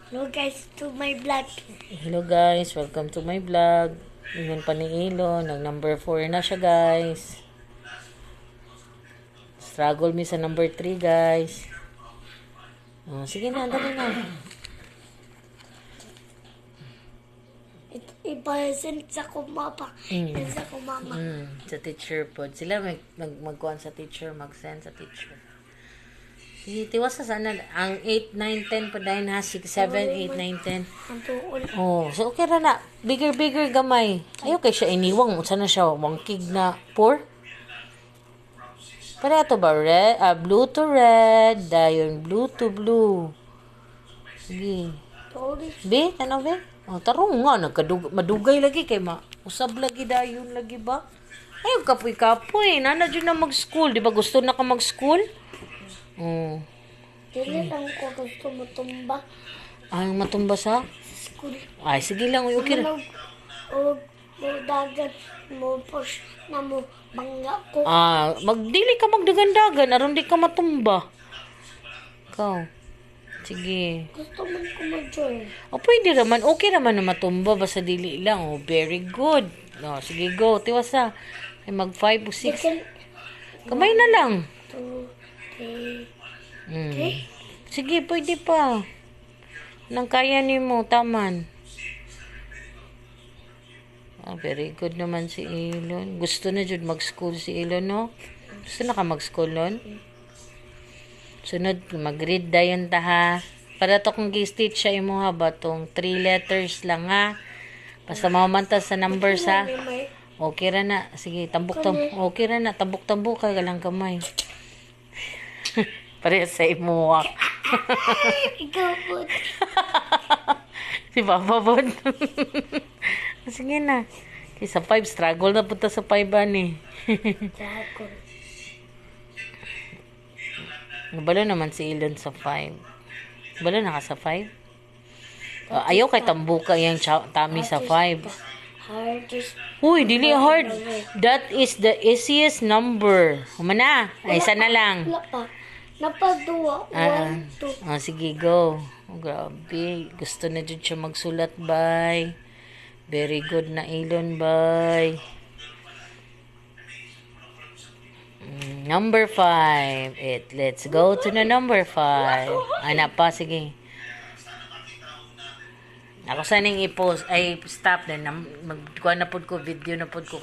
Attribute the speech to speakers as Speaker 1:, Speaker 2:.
Speaker 1: Hello guys to my vlog.
Speaker 2: Hello guys, welcome to my vlog. Ingon pa ni Ilo, nag number 4 na siya guys. Struggle mi sa number 3 guys. Sige na, dali na.
Speaker 1: Ipasin sa kumapa. Sa kumama.
Speaker 2: Sa teacher po. Sila magkuhan sa teacher, mag-send sa teacher. Sige, tiwas sa sana. Ang 8, 9, 10 pa dahil ha. 6, 7, 8, 9, 10.
Speaker 1: Ang tuol.
Speaker 2: So okay ra na. Bigger gamay. Ayaw kay siya iniwang. Sana siya wangkig na 4. Para ito ba? Red, blue to red. Dayon blue to blue. Sige.
Speaker 1: Tuol.
Speaker 2: Be, tanaw be? Tarong nga. Madugay lagi kay usab lagi dayon lagi ba? Ayaw kapoy-kapoy. Nana dyan na mag-school. Di ba gusto na ka mag-school?
Speaker 1: Dili lang ko gusto matumba
Speaker 2: Ay, matumba sa?
Speaker 1: school.
Speaker 2: Ay, sige lang. Okay ra.
Speaker 1: O dagat mo push na mo bangga ko.
Speaker 2: Magdili ka magdagandagan. Aron di ka matumba. Ikaw. Sige.
Speaker 1: Gusto man ko mag-join.
Speaker 2: Pwede raman. Okay raman na matumba. Basta dili lang. Very good. Sige, go. Tiwasa. Ay, mag 5 o 6. Kamay na lang.
Speaker 1: 2, 3.
Speaker 2: Sige, pwede pa. Nang kaya ni mo, taman. Very good naman si Elon. Gusto na jud mag-school si Elon, no? Gusto na ka mag-school nun? Sunod, mag-read dayon ta ha. Para to kung gi-stitch siya imo ha ba? Tong 3 letters lang ha. Basta mamanta sa numbers ha. Okay ra na. Sige, tambok-tambok. Okay ra na. Tambok-tambok ka lang kamay. Pare sa imo ha.
Speaker 1: Ikaw po.
Speaker 2: Si Papa Bod. Sige na. Sa 5, struggle na punta sa 5 ani. Nabalo naman si Elon sa 5. Balo na ka sa 5? Ayaw kay tambuka yung tummy sa 5. Uy, dili hard. That is the easiest number. Humana. Ay, isa na lang.
Speaker 1: Wala pa. Napaduwa. 1, 2.
Speaker 2: Sige, go. Grabe. Gusto na dyan siya magsulat, bye. Very good na Elon, bye. Number 5. Let's go to the number 5. Ana pa, sige. Ako saning i-post, ay stop din. Magkuha na po ko, video na po ko.